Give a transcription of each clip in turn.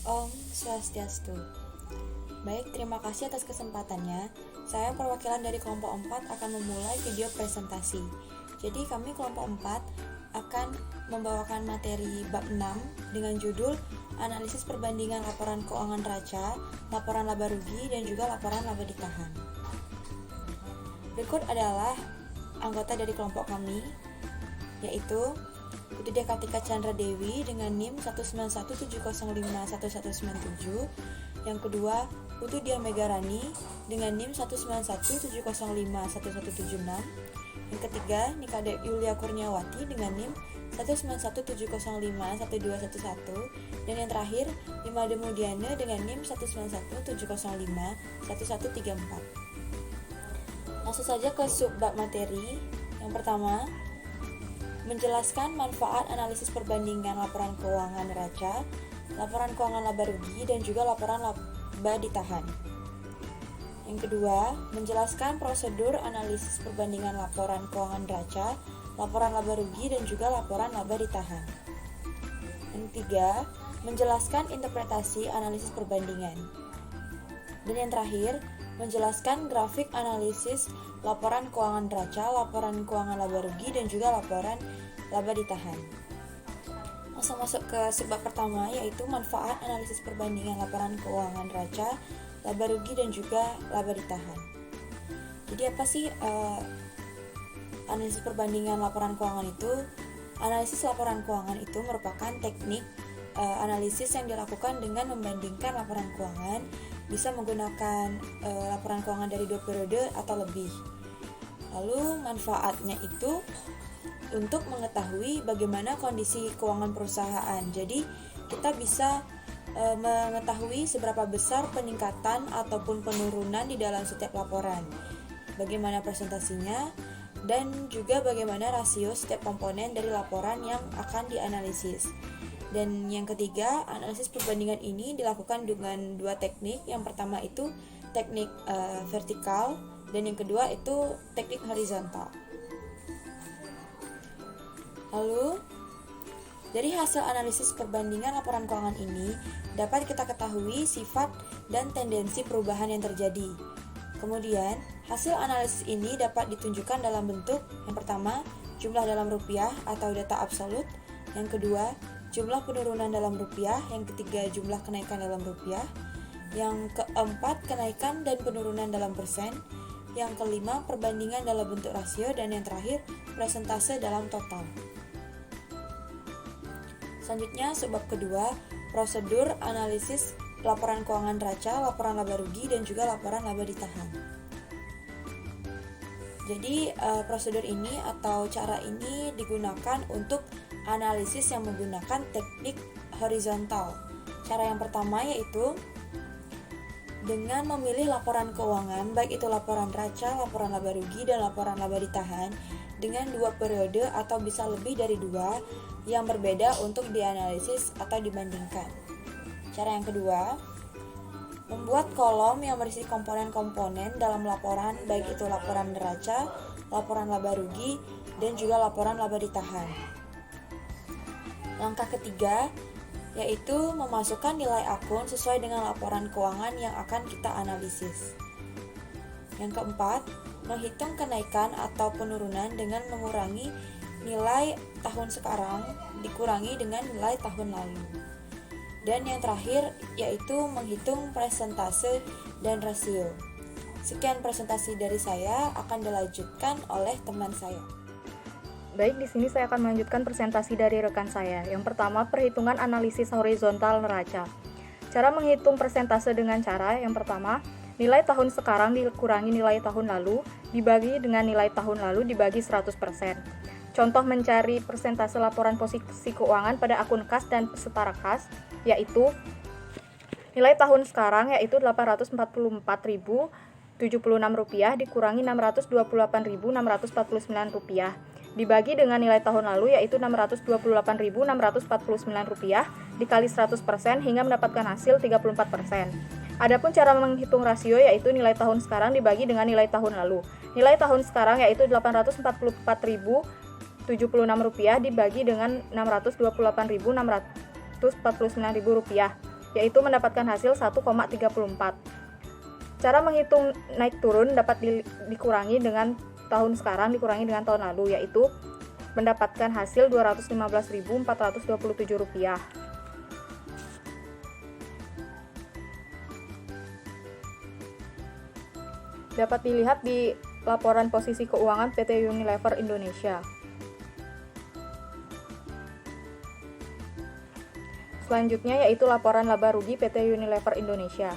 Om Swastiastu. Baik, terima kasih atas kesempatannya. Saya perwakilan dari kelompok 4 akan memulai video presentasi. Jadi kami kelompok 4 akan membawakan materi bab 6 dengan judul Analisis Perbandingan Laporan Keuangan Neraca, Laporan Laba Rugi, dan juga Laporan Laba Ditahan. Berikut adalah anggota dari kelompok kami, yaitu Putu Dia Kartika Chandra Dewi dengan NIM 19170511197. Yang kedua, Putu Dia Megarani dengan NIM 19170511176. Yang ketiga, Nikade Yulia Kurniawati dengan NIM 19170511211. Dan yang terakhir, Imade Mudiana dengan NIM 19170511134. Langsung saja ke subbab materi. Yang pertama, menjelaskan manfaat analisis perbandingan laporan keuangan neraca, laporan keuangan laba rugi, dan juga laporan laba ditahan. Yang kedua, menjelaskan prosedur analisis perbandingan laporan keuangan neraca, laporan laba rugi, dan juga laporan laba ditahan. Yang ketiga, menjelaskan interpretasi analisis perbandingan. Dan yang terakhir, menjelaskan grafik analisis laporan keuangan neraca, laporan keuangan laba rugi, dan juga laporan laba ditahan. Langsung masuk ke subbab pertama, yaitu manfaat analisis perbandingan laporan keuangan neraca, laba rugi, dan juga laba ditahan. Jadi apa sih analisis perbandingan laporan keuangan itu? Analisis laporan keuangan itu merupakan teknik analisis yang dilakukan dengan membandingkan laporan keuangan, bisa menggunakan laporan keuangan dari 2 periode atau lebih. Lalu manfaatnya itu untuk mengetahui bagaimana kondisi keuangan perusahaan. Jadi kita bisa mengetahui seberapa besar peningkatan ataupun penurunan di dalam setiap laporan, bagaimana presentasinya, dan juga bagaimana rasio setiap komponen dari laporan yang akan dianalisis. Dan yang ketiga, analisis perbandingan ini dilakukan dengan 2 teknik. Yang pertama itu teknik vertikal, dan yang kedua itu teknik horizontal. Lalu, dari hasil analisis perbandingan laporan keuangan ini dapat kita ketahui sifat dan tendensi perubahan yang terjadi. Kemudian, hasil analisis ini dapat ditunjukkan dalam bentuk yang pertama, jumlah dalam rupiah atau data absolut. Yang kedua, jumlah penurunan dalam rupiah. Yang ketiga, jumlah kenaikan dalam rupiah. Yang keempat, kenaikan dan penurunan dalam persen. Yang kelima, perbandingan dalam bentuk rasio. Dan yang terakhir, persentase dalam total. Selanjutnya, subbab kedua, prosedur analisis laporan keuangan neraca, laporan laba rugi, dan juga laporan laba ditahan. Jadi, prosedur ini atau cara ini digunakan untuk analisis yang menggunakan teknik horizontal. Cara yang pertama yaitu dengan memilih laporan keuangan, baik itu laporan neraca, laporan laba rugi, dan laporan laba ditahan dengan 2 periode atau bisa lebih dari 2 yang berbeda untuk dianalisis atau dibandingkan. Cara yang kedua, membuat kolom yang berisi komponen-komponen dalam laporan, baik itu laporan neraca, laporan laba rugi, dan juga laporan laba ditahan. Langkah ketiga yaitu memasukkan nilai akun sesuai dengan laporan keuangan yang akan kita analisis. Yang keempat, menghitung kenaikan atau penurunan dengan mengurangi nilai tahun sekarang dikurangi dengan nilai tahun lalu. Dan yang terakhir yaitu menghitung persentase dan rasio. Sekian presentasi dari saya, akan dilanjutkan oleh teman saya. Baik, di sini saya akan melanjutkan presentasi dari rekan saya. Yang pertama, perhitungan analisis horizontal neraca. Cara menghitung persentase dengan cara yang pertama, nilai tahun sekarang dikurangi nilai tahun lalu, dibagi dengan nilai tahun lalu dibagi 100%. Contoh mencari persentase laporan posisi keuangan pada akun kas dan setara kas, yaitu nilai tahun sekarang yaitu Rp844.076 dikurangi Rp628.649 dibagi dengan nilai tahun lalu yaitu Rp628.649 dikali 100% hingga mendapatkan hasil 34%. Adapun cara menghitung rasio yaitu nilai tahun sekarang dibagi dengan nilai tahun lalu. Nilai tahun sekarang yaitu Rp844.076 dibagi dengan Rp628.649 yaitu mendapatkan hasil 1,34. Cara menghitung naik turun dapat dikurangi dengan tahun sekarang dikurangi dengan tahun lalu, yaitu mendapatkan hasil Rp215.427. Dapat dilihat di laporan posisi keuangan PT Unilever Indonesia. Selanjutnya yaitu laporan laba rugi PT Unilever Indonesia.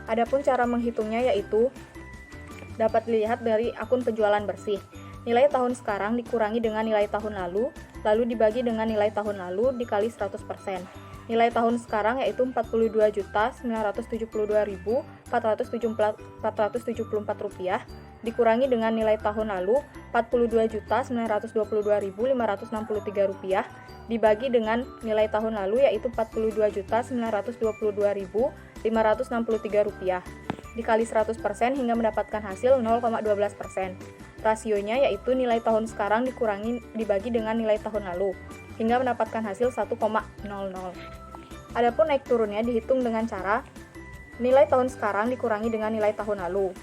Adapun cara menghitungnya yaitu dapat dilihat dari akun penjualan bersih. Nilai tahun sekarang dikurangi dengan nilai tahun lalu dibagi dengan nilai tahun lalu dikali 100%. Nilai tahun sekarang yaitu Rp42.972.474 dikurangi dengan nilai tahun lalu Rp42.922.563 dibagi dengan nilai tahun lalu yaitu Rp42.922.563 dikali 100% hingga mendapatkan hasil 0,12%. Rasionya yaitu nilai tahun sekarang dibagi dengan nilai tahun lalu hingga mendapatkan hasil 1,00. Adapun naik turunnya dihitung dengan cara nilai tahun sekarang dikurangi dengan nilai tahun lalu,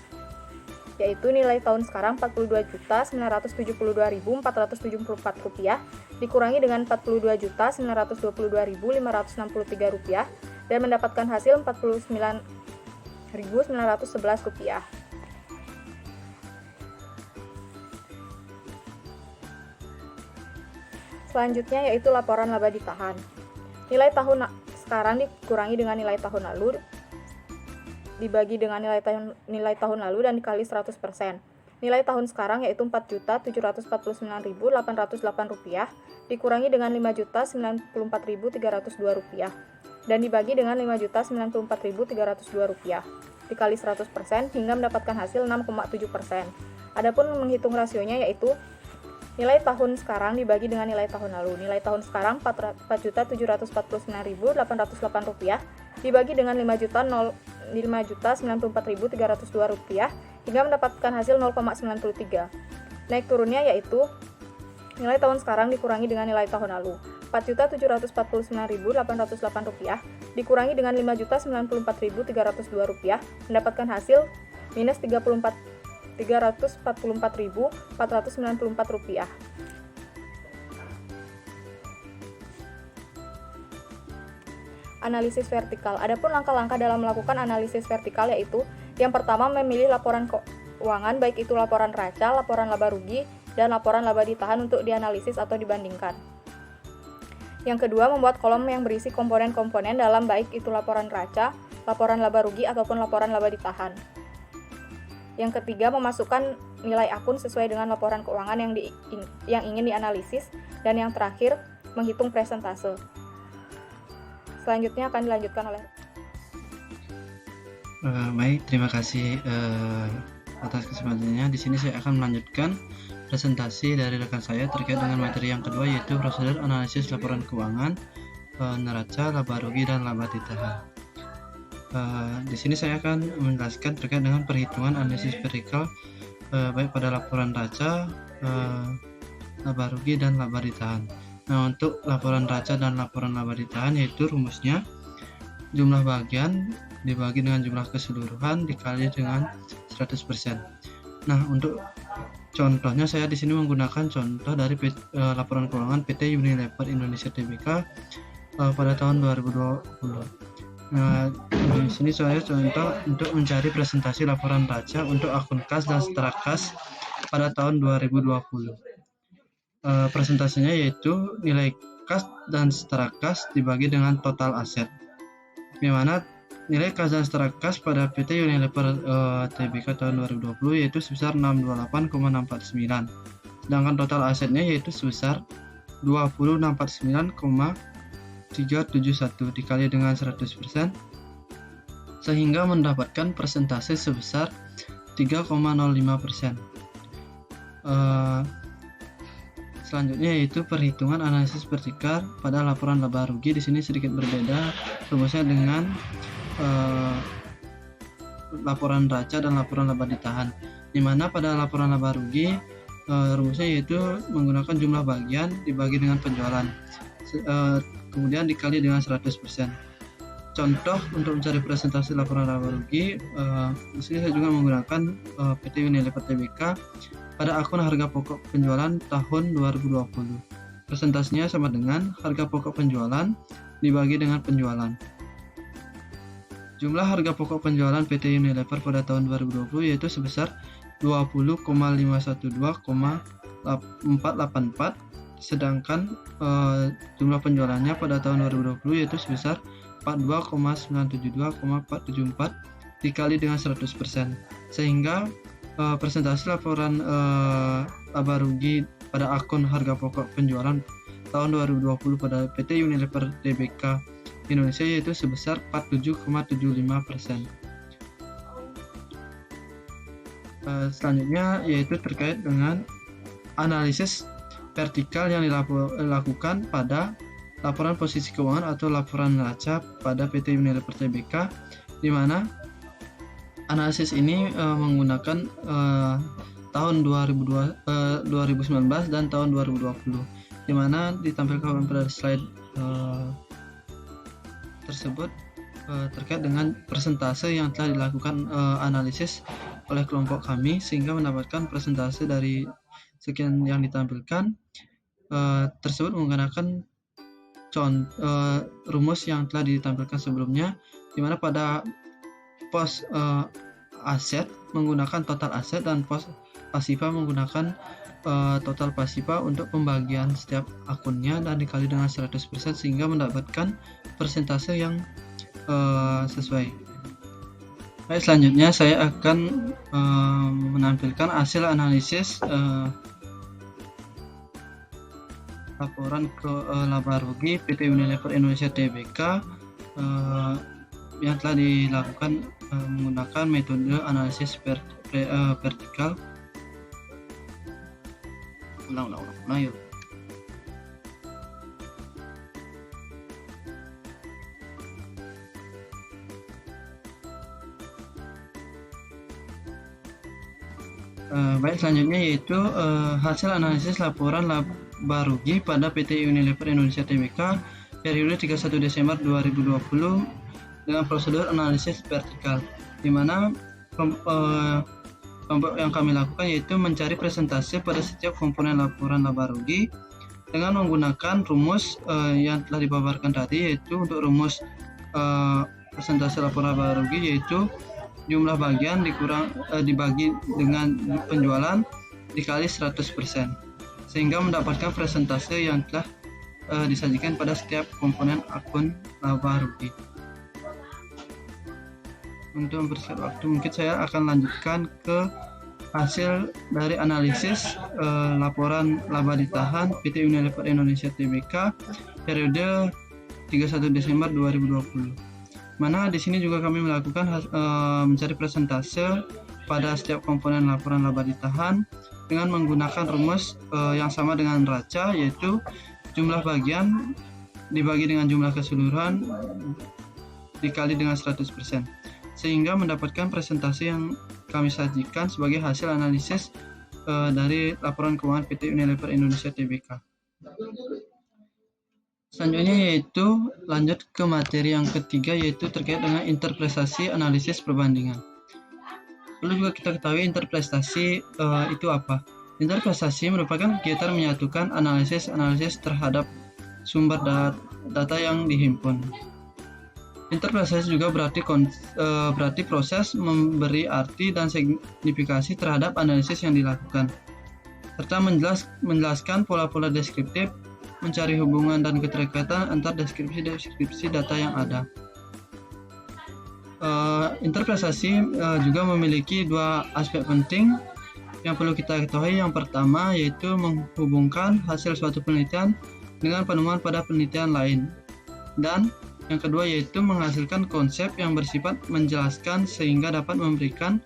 yaitu nilai tahun sekarang Rp42.972.474 dikurangi dengan Rp42.922.563 dan mendapatkan hasil Rp49.911. Selanjutnya yaitu laporan laba ditahan. Nilai tahun sekarang dikurangi dengan nilai tahun lalu dibagi dengan nilai tahun lalu dan dikali 100%. Nilai tahun sekarang yaitu Rp4.749.808 dikurangi dengan Rp5.094.302 dan dibagi dengan Rp5.094.302 dikali 100% hingga mendapatkan hasil 6,7%. Adapun menghitung rasionya yaitu nilai tahun sekarang dibagi dengan nilai tahun lalu. Nilai tahun sekarang Rp4.749.808 dibagi dengan Rp5.094.302 hingga mendapatkan hasil 0,93. Naik turunnya yaitu nilai tahun sekarang dikurangi dengan nilai tahun lalu. Rp4.749.808 dikurangi dengan Rp5.094.302 mendapatkan hasil minus Rp344.494. Analisis vertikal. Adapun langkah-langkah dalam melakukan analisis vertikal yaitu yang pertama memilih laporan keuangan baik itu laporan neraca, laporan laba rugi, dan laporan laba ditahan untuk dianalisis atau dibandingkan. Yang kedua membuat kolom yang berisi komponen-komponen dalam baik itu laporan neraca, laporan laba rugi, ataupun laporan laba ditahan. Yang ketiga memasukkan nilai akun sesuai dengan laporan keuangan yang ingin dianalisis. Dan yang terakhir menghitung presentase. Selanjutnya akan dilanjutkan oleh baik, terima kasih atas kesempatannya. Di sini saya akan melanjutkan presentasi dari rekan saya terkait dengan materi yang kedua yaitu prosedur analisis laporan keuangan, neraca, laba rugi, dan laba ditahan. Di sini saya akan menjelaskan terkait dengan perhitungan analisis vertikal baik pada laporan neraca, laba rugi, dan laba ditahan. Nah, untuk laporan neraca dan laporan laba ditahan yaitu rumusnya jumlah bagian dibagi dengan jumlah keseluruhan dikali dengan 100%. Nah, untuk contohnya saya di sini menggunakan contoh dari laporan keuangan PT Unilever Indonesia Tbk pada tahun 2020. Nah, di sini saya contoh untuk mencari presentasi laporan neraca untuk akun kas dan setara kas pada tahun 2020. Presentasinya yaitu nilai kas dan setara kas dibagi dengan total aset, di mana nilai kas dan setara kas pada PT Unilever Tbk tahun 2020 yaitu sebesar 628,649, sedangkan total asetnya yaitu sebesar 20.649,371 dikali dengan 100% sehingga mendapatkan persentase sebesar 3,05%. Selanjutnya yaitu perhitungan analisis vertikal pada laporan laba rugi. Di sini sedikit berbeda rumusnya dengan laporan neraca dan laporan laba ditahan, di mana pada laporan laba rugi rumusnya yaitu menggunakan jumlah bagian dibagi dengan penjualan kemudian dikali dengan 100%. contoh untuk mencari presentasi laporan laba rugi. Di sini saya juga menggunakan PT Unilever Tbk pada akun harga pokok penjualan tahun 2020. Presentasinya sama dengan harga pokok penjualan dibagi dengan penjualan. Jumlah harga pokok penjualan PT Unilever pada tahun 2020 yaitu sebesar 20,512,484, sedangkan jumlah penjualannya pada tahun 2020 yaitu sebesar 42,972,474 dikali dengan 100%, sehingga presentasi laporan laba rugi pada akun harga pokok penjualan tahun 2020 pada PT Unilever Tbk Indonesia yaitu sebesar 47,75%. Selanjutnya yaitu terkait dengan analisis vertikal yang dilakukan pada laporan posisi keuangan atau laporan neraca pada PT Unilever Tbk, di mana analisis ini menggunakan tahun 2019 dan tahun 2020, di mana ditampilkan pada slide tersebut terkait dengan persentase yang telah dilakukan analisis oleh kelompok kami, sehingga mendapatkan persentase dari sekian yang ditampilkan tersebut menggunakan rumus yang telah ditampilkan sebelumnya, di mana pada pos aset menggunakan total aset dan pos pasifa menggunakan total pasifa untuk pembagian setiap akunnya dan dikali dengan 100%, sehingga mendapatkan persentase yang sesuai. Baik, selanjutnya saya akan menampilkan hasil analisis laporan laba rugi PT Unilever Indonesia Tbk yang telah dilakukan menggunakan metode analisis vertikal. Yuk. Baik, selanjutnya yaitu hasil analisis laporan laba rugi pada PT Unilever Indonesia Tbk periode 31 Desember 2020 dengan prosedur analisis vertikal, di mana kelompok yang kami lakukan yaitu mencari presentase pada setiap komponen laporan laba rugi dengan menggunakan rumus yang telah dipaparkan tadi, yaitu untuk rumus presentase laporan laba rugi yaitu jumlah bagian dibagi dengan penjualan dikali 100%, sehingga mendapatkan presentase yang telah disajikan pada setiap komponen akun laba rugi. Untuk mempersingkat waktu, mungkin saya akan lanjutkan ke hasil dari analisis laporan laba ditahan PT Unilever Indonesia Tbk periode 31 Desember 2020. Mana di sini juga kami melakukan mencari persentase pada setiap komponen laporan laba ditahan dengan menggunakan rumus yang sama dengan neraca, yaitu jumlah bagian dibagi dengan jumlah keseluruhan dikali dengan 100%, sehingga mendapatkan presentasi yang kami sajikan sebagai hasil analisis dari laporan keuangan PT Unilever Indonesia Tbk. Selanjutnya yaitu lanjut ke materi yang ketiga, yaitu terkait dengan interpretasi analisis perbandingan. Perlu juga kita ketahui interpretasi itu apa. Interpretasi merupakan kegiatan menyatukan analisis terhadap sumber data yang dihimpun. Interpretasi juga berarti proses memberi arti dan signifikasi terhadap analisis yang dilakukan, serta menjelaskan pola-pola deskriptif, mencari hubungan dan keterkaitan antar deskripsi data yang ada. Interpretasi juga memiliki dua aspek penting yang perlu kita ketahui. Yang pertama yaitu menghubungkan hasil suatu penelitian dengan penemuan pada penelitian lain, dan yang kedua yaitu menghasilkan konsep yang bersifat menjelaskan sehingga dapat memberikan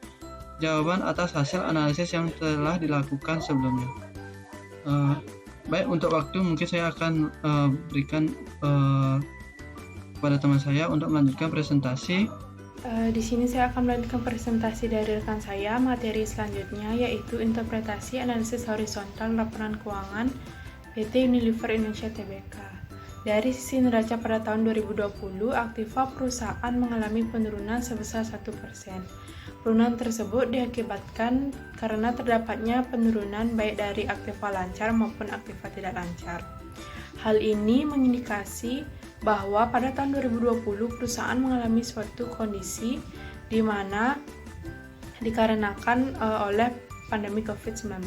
jawaban atas hasil analisis yang telah dilakukan sebelumnya. Baik, untuk waktu mungkin saya akan berikan kepada teman saya untuk melanjutkan presentasi. Di sini saya akan melanjutkan presentasi dari rekan saya. Materi selanjutnya yaitu interpretasi analisis horizontal laporan keuangan PT Unilever Indonesia Tbk. Dari sisi neraca pada tahun 2020, aktiva perusahaan mengalami penurunan sebesar 1%. Penurunan tersebut diakibatkan karena terdapatnya penurunan baik dari aktiva lancar maupun aktiva tidak lancar. Hal ini mengindikasi bahwa pada tahun 2020 perusahaan mengalami suatu kondisi di mana dikarenakan oleh pandemi COVID-19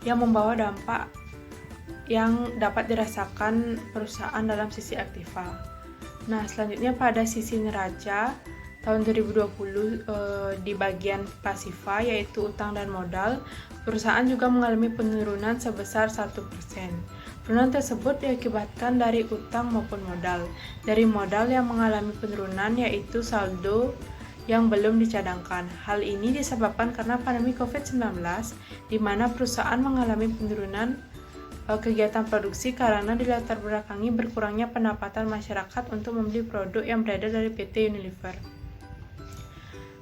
yang membawa dampak yang dapat dirasakan perusahaan dalam sisi aktiva. Nah, selanjutnya pada sisi neraca tahun 2020 di bagian pasiva yaitu utang dan modal, perusahaan juga mengalami penurunan sebesar 1%. Penurunan tersebut diakibatkan dari utang maupun modal. Dari modal yang mengalami penurunan yaitu saldo yang belum dicadangkan. Hal ini disebabkan karena pandemi COVID-19 di mana perusahaan mengalami penurunan kegiatan produksi karena dilatar belakangi berkurangnya pendapatan masyarakat untuk membeli produk yang beredar dari PT Unilever.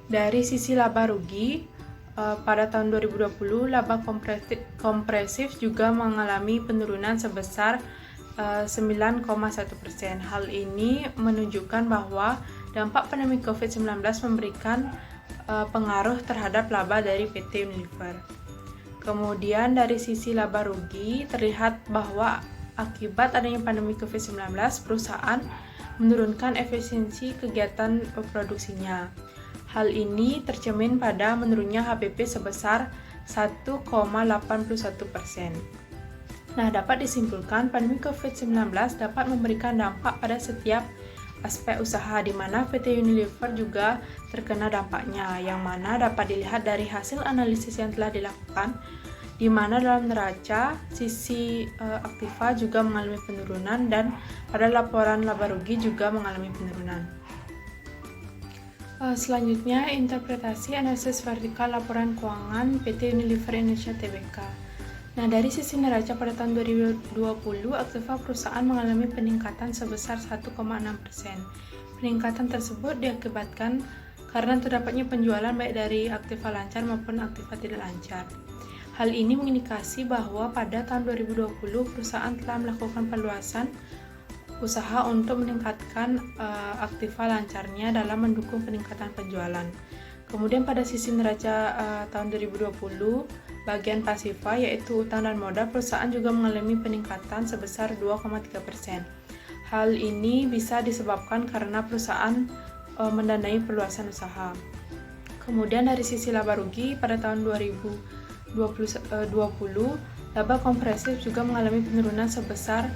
Dari sisi laba rugi, pada tahun 2020 laba kompresif juga mengalami penurunan sebesar 9,1%. Hal ini menunjukkan bahwa dampak pandemi COVID-19 memberikan pengaruh terhadap laba dari PT Unilever. Kemudian dari sisi laba rugi terlihat bahwa akibat adanya pandemi COVID-19, perusahaan menurunkan efisiensi kegiatan produksinya. Hal ini tercermin pada menurunnya HPP sebesar 1,81%. Nah, dapat disimpulkan pandemi COVID-19 dapat memberikan dampak pada setiap aspek usaha di mana PT Unilever juga terkena dampaknya, yang mana dapat dilihat dari hasil analisis yang telah dilakukan, di mana dalam neraca sisi aktiva juga mengalami penurunan dan pada laporan laba rugi juga mengalami penurunan. Selanjutnya, interpretasi analisis vertikal laporan keuangan PT Unilever Indonesia Tbk. Nah, dari sisi neraca pada tahun 2020, aktiva perusahaan mengalami peningkatan sebesar 1,6%. Peningkatan tersebut diakibatkan karena terdapatnya penjualan baik dari aktiva lancar maupun aktiva tidak lancar. Hal ini mengindikasi bahwa pada tahun 2020, perusahaan telah melakukan perluasan usaha untuk meningkatkan aktiva lancarnya dalam mendukung peningkatan penjualan. Kemudian pada sisi neraca tahun 2020, bagian pasiva yaitu utang dan modal, perusahaan juga mengalami peningkatan sebesar 2,3%. Hal ini bisa disebabkan karena perusahaan mendanai perluasan usaha. Kemudian dari sisi laba rugi pada tahun 2020, laba kompresif juga mengalami penurunan sebesar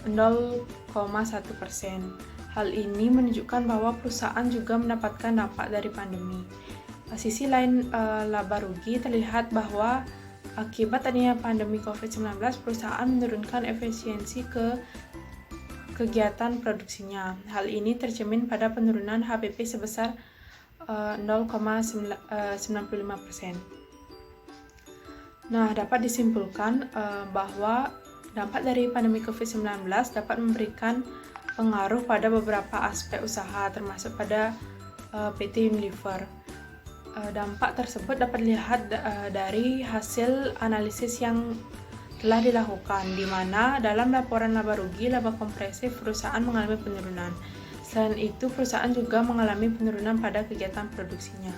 0,1%. Hal ini menunjukkan bahwa perusahaan juga mendapatkan dampak dari pandemi. Sisi lain laba rugi terlihat bahwa akibat adanya pandemi COVID-19, perusahaan menurunkan efisiensi kegiatan produksinya. Hal ini tercermin pada penurunan HPP sebesar 0,95%. Nah, dapat disimpulkan bahwa dampak dari pandemi COVID-19 dapat memberikan pengaruh pada beberapa aspek usaha, termasuk pada PT Unilever. Dampak tersebut dapat dilihat dari hasil analisis yang telah dilakukan, di mana dalam laporan laba rugi, laba kompresif perusahaan mengalami penurunan. Selain itu, perusahaan juga mengalami penurunan pada kegiatan produksinya.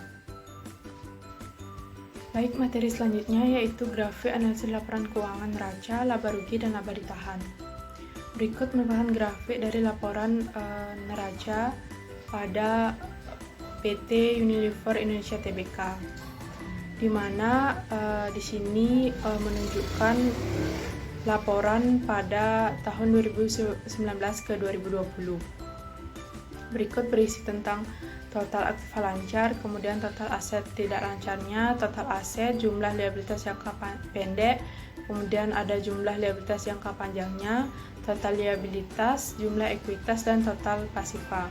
Baik, materi selanjutnya yaitu grafik analisis laporan keuangan neraca, laba rugi, dan laba ditahan. Berikut merupakan grafik dari laporan neraca pada PT Unilever Indonesia Tbk, di mana di sini menunjukkan laporan pada tahun 2019 ke 2020. Berikut berisi tentang total aktiva lancar, kemudian total aset tidak lancarnya, total aset, jumlah liabilitas jangka pendek, kemudian ada jumlah liabilitas jangka panjangnya, total liabilitas, jumlah ekuitas, dan total pasiva.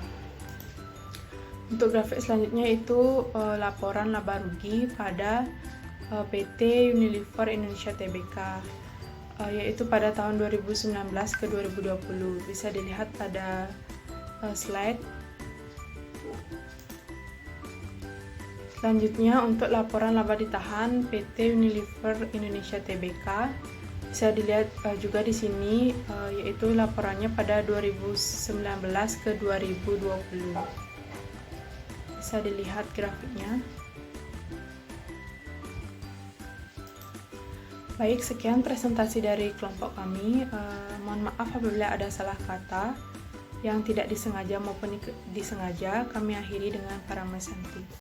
Untuk grafik selanjutnya itu laporan laba rugi pada PT Unilever Indonesia Tbk, yaitu pada tahun 2019 ke 2020. Bisa dilihat pada slide. Selanjutnya untuk laporan laba ditahan PT Unilever Indonesia Tbk, Bisa dilihat juga di sini yaitu laporannya pada 2019 ke 2020. Bisa dilihat grafiknya. Baik, sekian presentasi dari kelompok kami. Mohon maaf apabila ada salah kata yang tidak disengaja maupun disengaja. Kami akhiri dengan para mesanti.